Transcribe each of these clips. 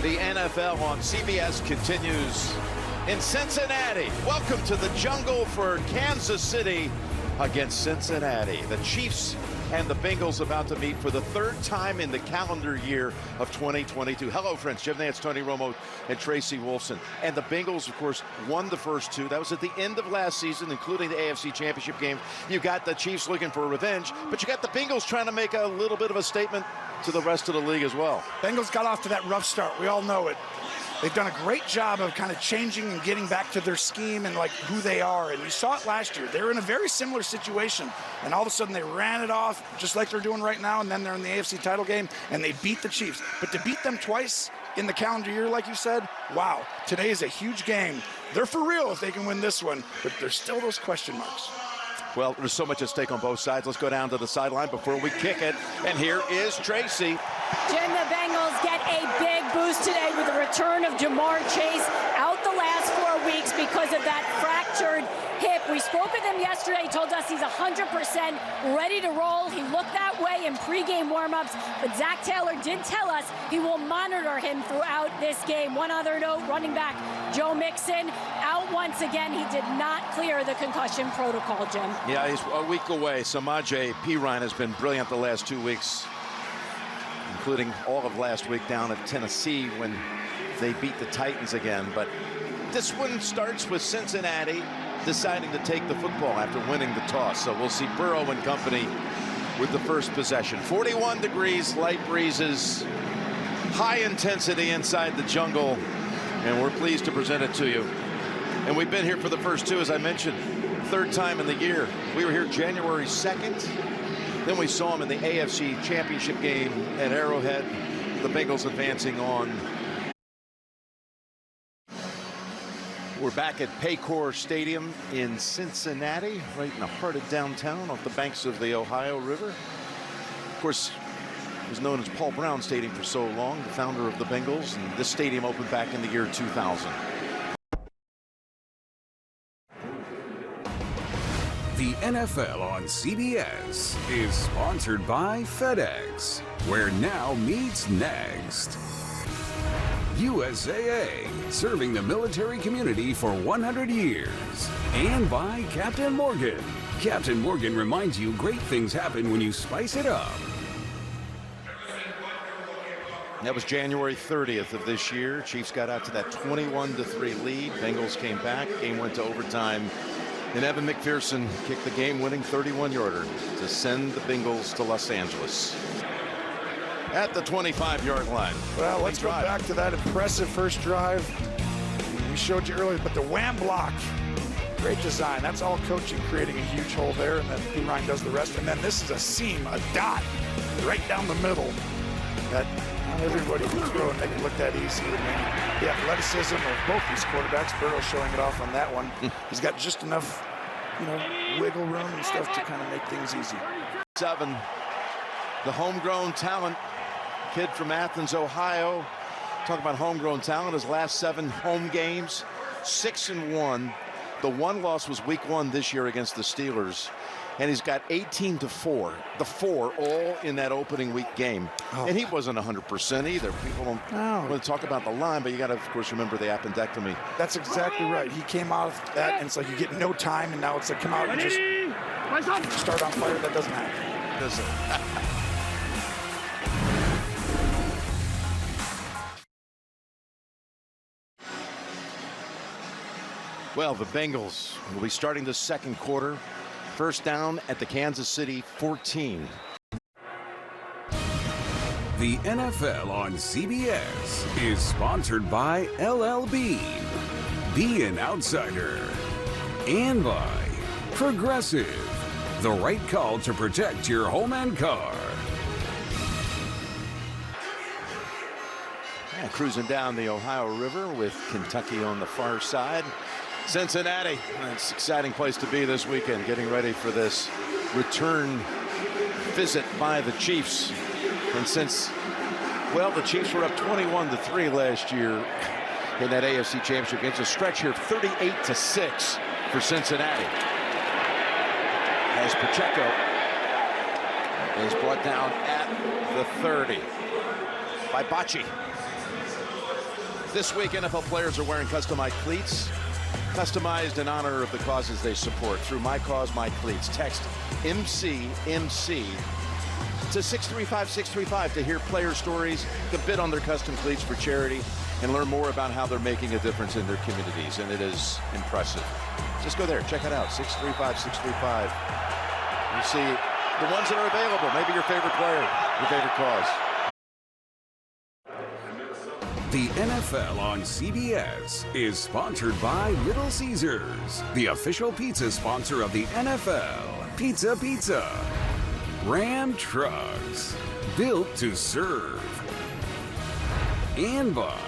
The NFL on CBS continues in Cincinnati. Welcome to the jungle for Kansas City against Cincinnati. The Chiefs and the Bengals about to meet for the third time in the calendar year of 2022. Hello, friends. Jim Nance, Tony Romo, and Tracy Wolfson. And the Bengals, of course, won the first two. That was at the end of last season, including the AFC Championship game. You got the Chiefs looking for revenge, but you got the Bengals trying to make a little bit of a statement to the rest of the league as well. Bengals got off to that rough start. We all know it. They've done a great job of kind of changing and getting back to their scheme and like who they are. And you saw it last year. They were in a very similar situation. And all of a sudden they ran it off just like they're doing right now. And then they're in the AFC title game and they beat the Chiefs. But to beat them twice in the calendar year, like you said, wow, today is a huge game. They're for real if they can win this one, but there's still those question marks. Well, there's so much at stake on both sides. Let's go down to the sideline before we kick it. And here is Tracy. Jim, the Bengals get a big boost today with the return of Jamar Chase out the last 4 weeks because of that fractured hip. We spoke with him yesterday. He told us he's 100% ready to roll. He looked that way in pregame warmups, but Zach Taylor did tell us he will monitor him throughout this game. One other note, running back Joe Mixon out once again. He did not clear the concussion protocol, Jim. Yeah, he's a week away. Samaje Perine has been brilliant the last 2 weeks, including all of last week down at Tennessee when they beat the Titans again. But this one starts with Cincinnati deciding to take the football after winning the toss. So we'll see Burrow and company with the first possession. 41 degrees, light breezes, high intensity inside the jungle, and we're pleased to present it to you. And we've been here for the first two, as I mentioned, third time in the year. We were here January 2nd. Then we saw him in the AFC Championship game at Arrowhead. The Bengals advancing on. We're back at Paycor Stadium in Cincinnati, right in the heart of downtown, off the banks of the Ohio River. Of course, it was known as Paul Brown Stadium for so long, the founder of the Bengals, and this stadium opened back in the year 2000. The NFL on CBS is sponsored by FedEx, where now meets next. USAA, serving the military community for 100 years. And by Captain Morgan. Captain Morgan reminds you great things happen when you spice it up. That was January 30th of this year. Chiefs got out to that 21-3 lead. Bengals came back. Game went to overtime. And Evan McPherson kicked the game-winning 31-yarder to send the Bengals to Los Angeles. At the 25-yard line. Well, let's go back to that impressive first drive. We showed you earlier, but the wham block, great design. That's all coaching, creating a huge hole there, and then Perine does the rest. And then this is a seam, a dot, right down the middle. That not everybody can throw and make it look that easy. And the athleticism of both these quarterbacks, Burrow showing it off on that one. He's got just enough, wiggle room and stuff to kind of make things easy. 7, the homegrown talent, kid from Athens, Ohio. Talk about homegrown talent. His last 7 home games, 6-1. The one loss was week 1 this year against the Steelers. And he's got 18-4, the 4 all in that opening week game. Oh. And he wasn't 100% either. People don't want to talk about the line, but you got to, of course, remember the appendectomy. That's exactly right. He came out of that, and it's like you get no time, and now it's like come out and just start on fire. That doesn't happen. Does it? Well, the Bengals will be starting the second quarter. First down at the Kansas City 14. The NFL on CBS is sponsored by LL Bean, Be an Outsider, and by Progressive, the right call to protect your home and car. Yeah, cruising down the Ohio River with Kentucky on the far side. Cincinnati, it's an exciting place to be this weekend, getting ready for this return visit by the Chiefs. And since, well, the Chiefs were up 21-3 last year in that AFC Championship game, it's a stretch here of 38-6 for Cincinnati. As Pacheco is brought down at the 30 by Bocci. This week, NFL players are wearing customized cleats, customized in honor of the causes they support. Through My Cause, My Cleats. Text MCMC to 635-635 to hear player stories, to bid on their custom cleats for charity, and learn more about how they're making a difference in their communities. And it is impressive. Just go there, check it out, 635-635. You see the ones that are available, maybe your favorite player, your favorite cause. The NFL on CBS is sponsored by Little Caesars, the official pizza sponsor of the NFL. Pizza Pizza. Ram Trucks, built to serve. And by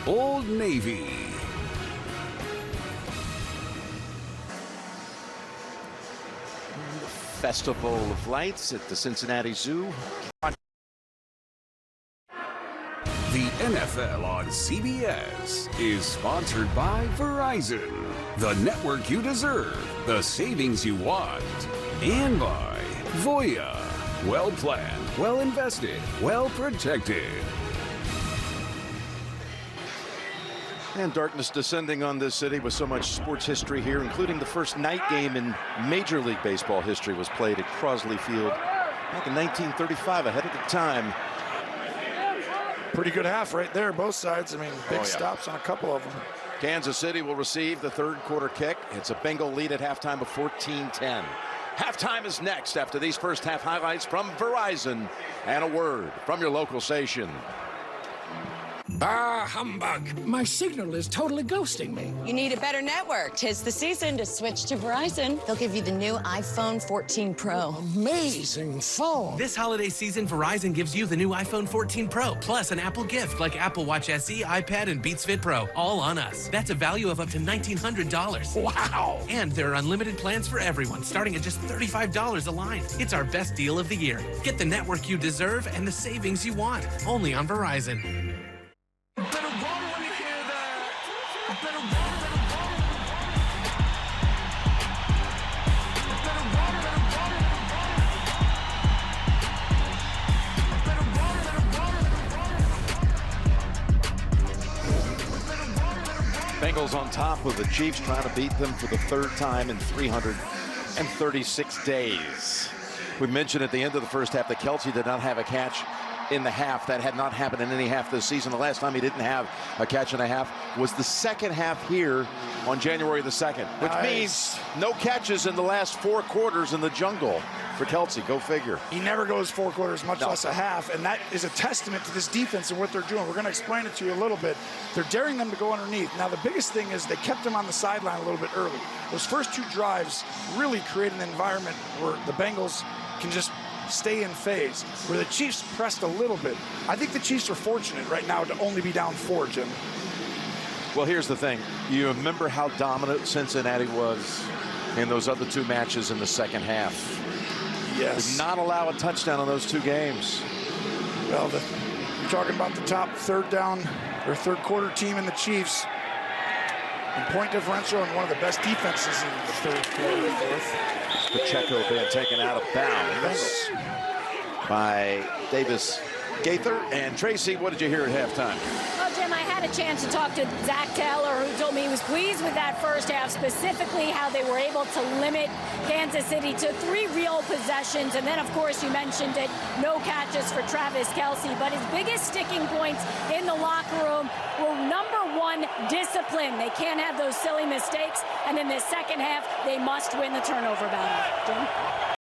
Old Navy. Festival of Lights at the Cincinnati Zoo. The NFL on CBS is sponsored by Verizon, the network you deserve, the savings you want, and by Voya, well planned, well invested, well protected. And darkness descending on this city with so much sports history here, including the first night game in Major League Baseball history was played at Crosley Field back in 1935, ahead of the time. Pretty good half right there, both sides. I mean, big stops on a couple of them. Kansas City will receive the third quarter kick. It's a Bengal lead at halftime of 14-10. Halftime is next after these first half highlights from Verizon and a word from your local station. Bah, humbug. My signal is totally ghosting me. You need a better network. 'Tis the season to switch to Verizon. They'll give you the new iPhone 14 Pro. Amazing phone. This holiday season, Verizon gives you the new iPhone 14 Pro, plus an Apple gift like Apple Watch SE, iPad, and Beats Fit Pro, all on us. That's a value of up to $1,900. Wow. And there are unlimited plans for everyone, starting at just $35 a line. It's our best deal of the year. Get the network you deserve and the savings you want, only on Verizon. Bengals on top of the Chiefs, trying to beat them for the third time in 336 days. We mentioned at the end of the first half that Kelce did not have a catch in the half. That had not happened in any half this season. The last time he didn't have a catch in a half was the second half here on January the 2nd, which means no catches in the last 4 quarters in the jungle for Kelce. Go figure. He never goes 4 quarters, much less a half, and that is a testament to this defense and what they're doing. We're going to explain it to you a little bit. They're daring them to go underneath. Now, the biggest thing is they kept them on the sideline a little bit early. Those first 2 drives really created an environment where the Bengals can just stay in phase, where the Chiefs pressed a little bit. I think the Chiefs are fortunate right now to only be down 4, Jim. Well, here's the thing. You remember how dominant Cincinnati was in those other 2 matches in the second half. Yes. Did not allow a touchdown in those 2 games. Well, you're talking about the top third quarter team in the Chiefs. And point differential and one of the best defenses in the third quarter and fourth. Pacheco being taken out of bounds by Davis Gaither. And Tracy, what did you hear at halftime? Well, Jim, I had a chance to talk to Zach Taylor, who told me he was pleased with that first half, specifically how they were able to limit Kansas City to 3 real possessions. And then, of course, you mentioned it, no catches for Travis Kelce. But his biggest sticking points in the locker room were, number 1, discipline. They can't have those silly mistakes. And in the second half, they must win the turnover battle.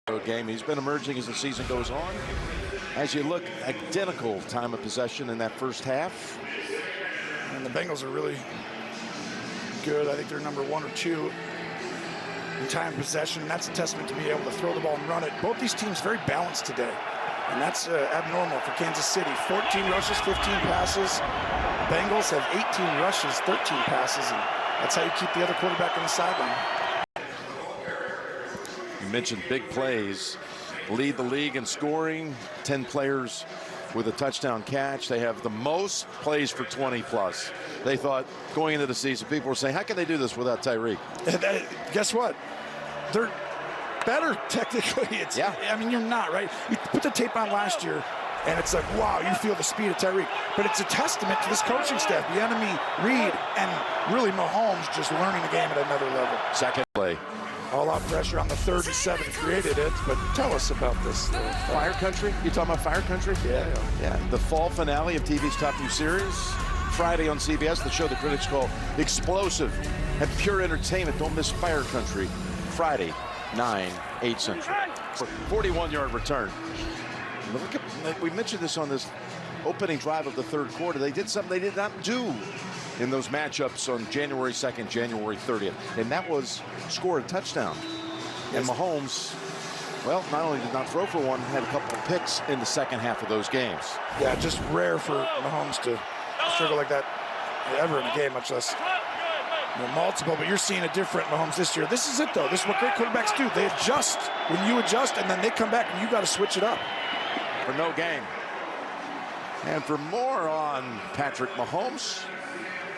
Jim? Game. He's been emerging as the season goes on. As you look, identical time of possession in that first half. And the Bengals are really good. I think they're number 1 or 2 in time of possession. And that's a testament to be able to throw the ball and run it. Both these teams very balanced today. And that's abnormal for Kansas City. 14 rushes, 15 passes. Bengals have 18 rushes, 13 passes. And that's how you keep the other quarterback on the sideline. You mentioned big plays. Lead the league in scoring. 10 players with a touchdown catch. They have the most plays for 20+. They thought going into the season, people were saying, how can they do this without Tyreek? Guess what? They're better technically. I mean, you're not, right? You put the tape on last year. And it's like, wow, you feel the speed of Tyreek. But it's a testament to this coaching staff, the enemy, Reed, and really Mahomes just learning the game at another level. Second play. All-out pressure on the 37 created it, but tell us about this. Fire Country? You talking about Fire Country? Yeah. The fall finale of TV's top new series. Friday on CBS, the show the critics call explosive and pure entertainment. Don't miss Fire Country. Friday, 9, 8 Central. For 41-yard return. Look at, we mentioned this on this opening drive of the third quarter. They did something they did not do in those matchups on January 2nd, January 30th. And that was score a touchdown. And Mahomes, well, not only did not throw for one, had a couple of picks in the second half of those games. Yeah, just rare for Mahomes to struggle like that ever in a game, much less multiple. But you're seeing a different Mahomes this year. This is it, though. This is what great quarterbacks do. They adjust when you adjust, and then they come back, and you got to switch it up. For no gain. And for more on Patrick Mahomes,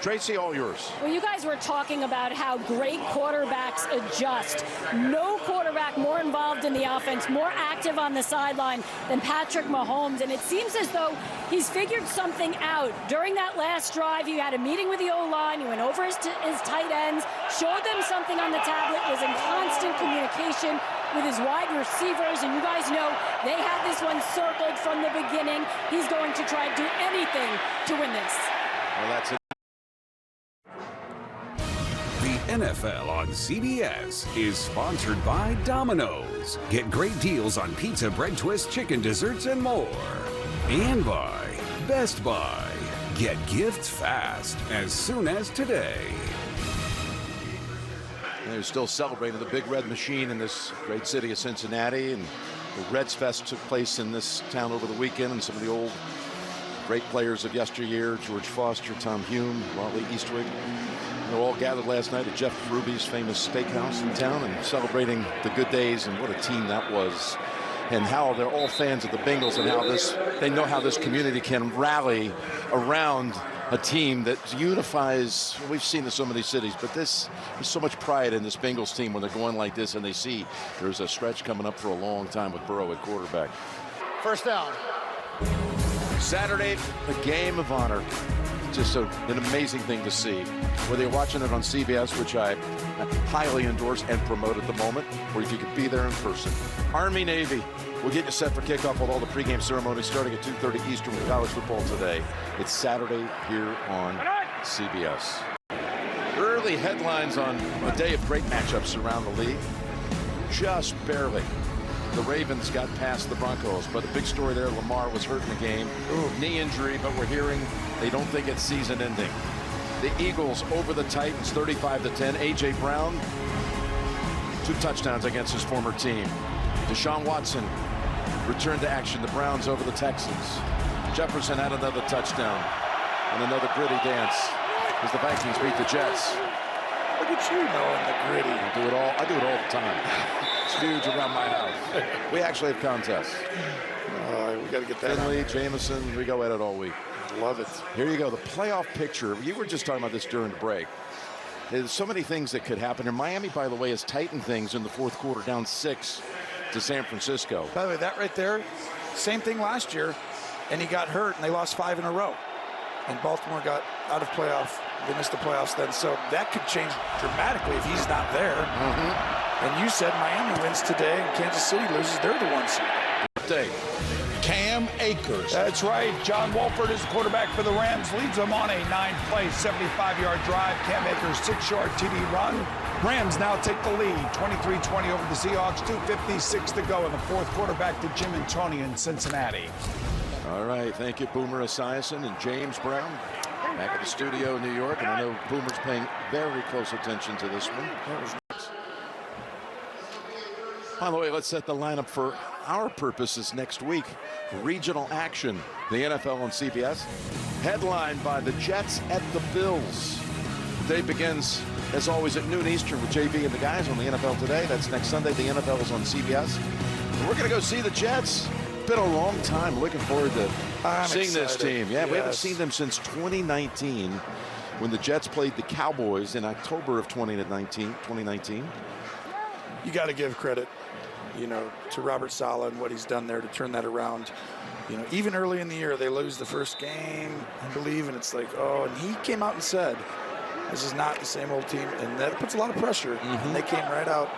Tracy, all yours. Well, you guys were talking about how great quarterbacks adjust. No quarterback more involved in the offense, more active on the sideline than Patrick Mahomes. And it seems as though he's figured something out. During that last drive, he had a meeting with the O-line. He went over his tight ends, showed them something on the tablet, was in constant communication with his wide receivers. And you guys know they had this one circled from the beginning. He's going to try to do anything to win this. Well, that's it. The NFL on CBS is sponsored by Domino's. Get great deals on pizza, bread twists, chicken desserts, and more. And by Best Buy. Get gifts fast as soon as today. And they're still celebrating the Big Red Machine in this great city of Cincinnati. And the Reds Fest took place in this town over the weekend. And some of the old great players of yesteryear, George Foster, Tom Hume, Wally Eastwick, they're all gathered last night at Jeff Ruby's famous steakhouse in town and celebrating the good days and what a team that was, and how they're all fans of the Bengals and how they know how this community can rally around a team that unifies. We've seen this in so many cities, but there's so much pride in this Bengals team when they're going like this and they see there's a stretch coming up for a long time with Burrow at quarterback. First down. Saturday, a game of honor. Just an amazing thing to see. Whether you're watching it on CBS, which I highly endorse and promote at the moment, or if you could be there in person. Army-Navy will get you set for kickoff with all the pregame ceremonies starting at 2:30 Eastern with college football today. It's Saturday here on CBS. Early headlines on a day of great matchups around the league. Just barely. The Ravens got past the Broncos, but the big story there, Lamar was hurt in the game. Knee injury, but we're hearing they don't think it's season ending. The Eagles over the Titans, 35-10. A.J. Brown, 2 touchdowns against his former team. Deshaun Watson returned to action. The Browns over the Texans. Jefferson had another touchdown and another gritty dance as the Vikings beat the Jets. Look at you knowing the gritty. I do it all the time. It's huge around my house. We actually have contests. We got to get that. Finley, Jameson, we go at it all week. Love it. Here you go, the playoff picture. You were just talking about this during the break. There's so many things that could happen. And Miami, by the way, has tightened things in the fourth quarter, down 6 to San Francisco. By the way, that right there, same thing last year, and he got hurt, and they lost 5 in a row. And Baltimore got out of playoff. They missed the playoffs then. So that could change dramatically if he's not there. And you said Miami wins today and Kansas City loses. They're the ones. Update. Cam Akers. That's right. John Wolford is quarterback for the Rams. Leads them on a 9-play, 75-yard drive. Cam Akers, 6-yard TD run. Rams now take the lead, 23-20 over the Seahawks. 2:56 to go in the fourth quarter. Back to Jim and Tony in Cincinnati. All right, thank you, Boomer Esiason and James Brown. Back at the studio in New York, and I know Boomer's paying very close attention to this one. By the way, let's set the lineup for our purposes next week. Regional action, the NFL on CBS. Headlined by the Jets at the Bills. The day begins, as always, at noon Eastern with JB and the guys on the NFL Today. That's next Sunday. The NFL is on CBS. And we're going to go see the Jets. Been a long time. Looking forward to seeing this team. Yeah, we haven't seen them since 2019 when the Jets played the Cowboys in October of 2019. You got to give credit, to Robert Saleh and what he's done there to turn that around. You know, even early in the year, they lose the first game, I believe, and it's like, oh, and he came out and said, this is not the same old team, and that puts a lot of pressure. And they came right out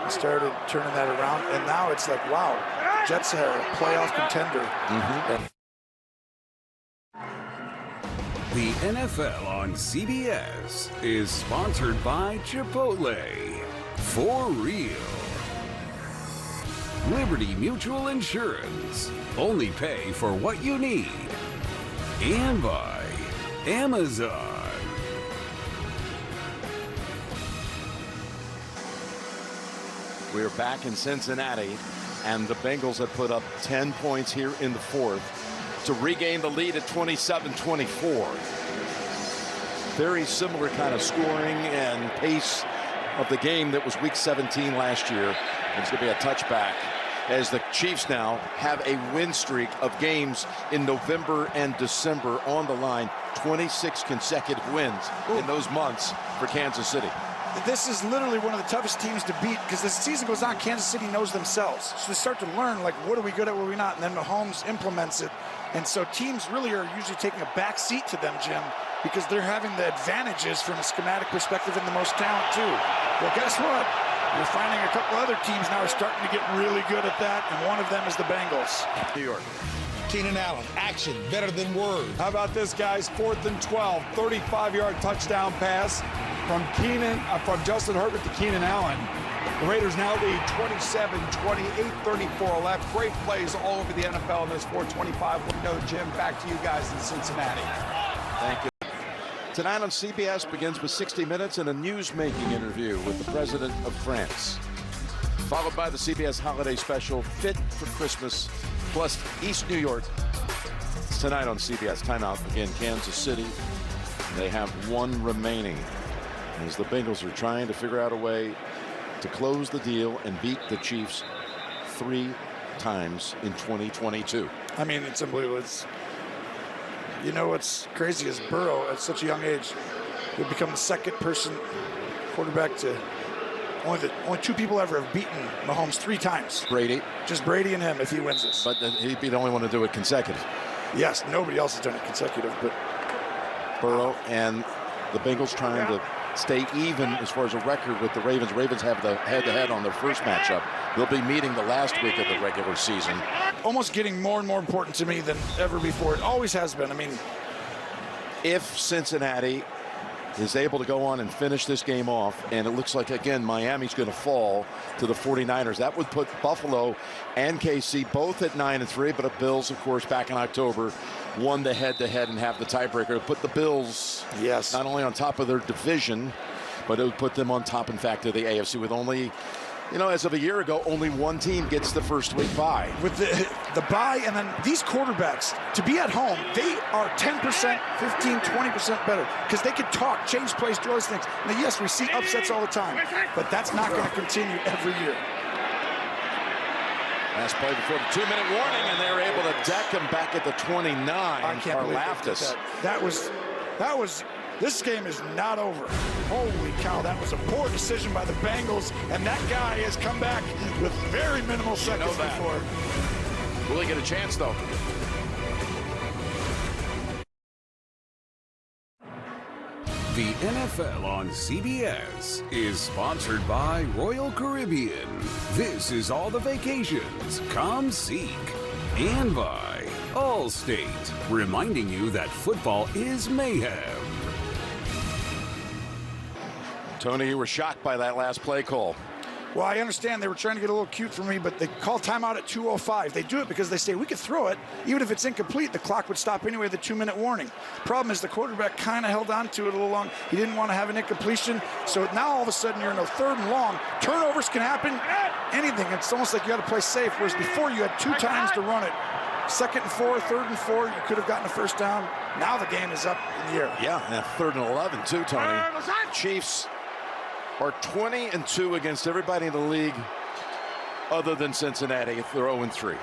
and started turning that around, and now it's like, wow, the Jets are a playoff contender. The NFL on CBS is sponsored by Chipotle. For real. Liberty Mutual Insurance. Only pay for what you need. And by Amazon. We're back in Cincinnati, and the Bengals have put up 10 points here in the fourth to regain the lead at 27-24. Very similar kind of scoring and pace of the game that was week 17 last year. It's going to be a touchback as the Chiefs now have a win streak of games in November and December on the line. 26 consecutive wins in those months for Kansas City. This is literally one of the toughest teams to beat because as the season goes on, Kansas City knows themselves. So they start to learn, like, what are we good at, what are we not? And then Mahomes implements it. And so teams really are usually taking a back seat to them, Jim, because they're having the advantages from a schematic perspective and the most talent, too. Well, guess what? You're finding a couple other teams now are starting to get really good at that, and one of them is the Bengals. New York. Keenan Allen, action better than words. How about this, guys? 4th and 12, 35-yard touchdown pass from Justin Herbert to Keenan Allen. The Raiders now lead 27-28, 34 left. Great plays all over the NFL in this 4:25 window. Jim, back to you guys in Cincinnati. Thank you. Tonight on CBS begins with 60 Minutes and a news-making interview with the president of France, followed by the CBS holiday special, Fit for Christmas, plus East New York. It's tonight on CBS. Timeout again, Kansas City. They have one remaining as the Bengals are trying to figure out a way to close the deal and beat the Chiefs 3 times in 2022. I mean, it's unbelievable. You know what's crazy is Burrow, at such a young age, would become the second person quarterback to only 2 people ever have beaten Mahomes 3 times. Brady. Just Brady and him if he wins this. But he'd be the only one to do it consecutive. Yes, nobody else has done it consecutive, but Burrow and the Bengals trying to stay even as far as a record with the Ravens. Ravens have the head-to-head on their first matchup. They'll be meeting the last week of the regular season. Almost getting more and more important to me than ever before. It always has been. I mean, if Cincinnati is able to go on and finish this game off, and it looks like, again, Miami's going to fall to the 49ers, that would put Buffalo and KC both at 9-3, but the Bills, of course, back in October, won the head-to-head and have the tiebreaker. It put the Bills not only on top of their division, but it would put them on top, in fact, of the AFC with only, as of a year ago, only one team gets the first week bye. With the bye, and then these quarterbacks, to be at home, they are 10%, 15, 20% better because they could talk, change plays, do all these things. Now, yes, we see upsets all the time, but that's not going to continue every year. Last play before the 2-minute warning, and they were able to deck him back at the 29. I can't believe that was. This game is not over. Holy cow, that was a poor decision by the Bengals, and that guy has come back with very minimal seconds before. Will he get a chance, though? The NFL on CBS is sponsored by Royal Caribbean. This is all the vacations. Come seek. And by Allstate, reminding you that football is mayhem. Tony, you were shocked by that last play call. Well, I understand they were trying to get a little cute for me, but they call timeout at 2:05. They do it because they say we could throw it. Even if it's incomplete, the clock would stop anyway, the 2-minute warning. Problem is the quarterback kind of held on to it a little long. He didn't want to have an incompletion. So now all of a sudden you're in a 3rd and long. Turnovers can happen. Anything. It's almost like you got to play safe, whereas before you had 2 times to run it. 2nd and 4, 3rd and 4, you could have gotten a first down. Now the game is up in the air. Yeah, and 3rd and 11 too, Tony. Chiefs are 20-2 against everybody in the league other than Cincinnati if they're 0-3.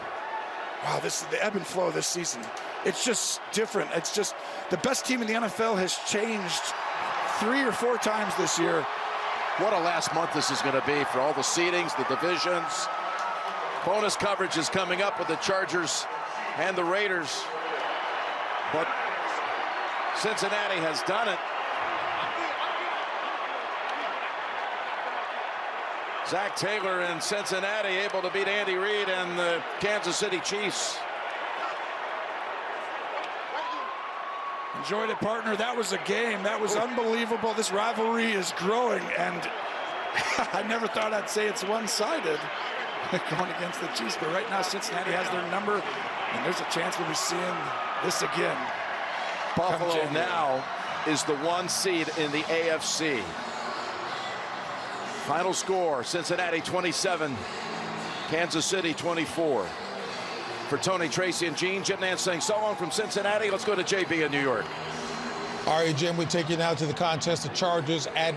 Wow, this is the ebb and flow this season. It's just different. It's just the best team in the NFL has changed 3 or 4 times this year. What a last month this is going to be for all the seedings, the divisions. Bonus coverage is coming up with the Chargers and the Raiders. But Cincinnati has done it. Zach Taylor in Cincinnati able to beat Andy Reid and the Kansas City Chiefs. Enjoyed it, partner. That was a game. That was unbelievable. This rivalry is growing, and I never thought I'd say it's one-sided going against the Chiefs, but right now Cincinnati has their number, and there's a chance we'll be seeing this again. Buffalo now is the 1 seed in the AFC. Final score, Cincinnati 27, Kansas City 24. For Tony, Tracy, and Gene, Jim Nance saying so long from Cincinnati. Let's go to JB in New York. All right, Jim, we take you now to the contest. The Chargers at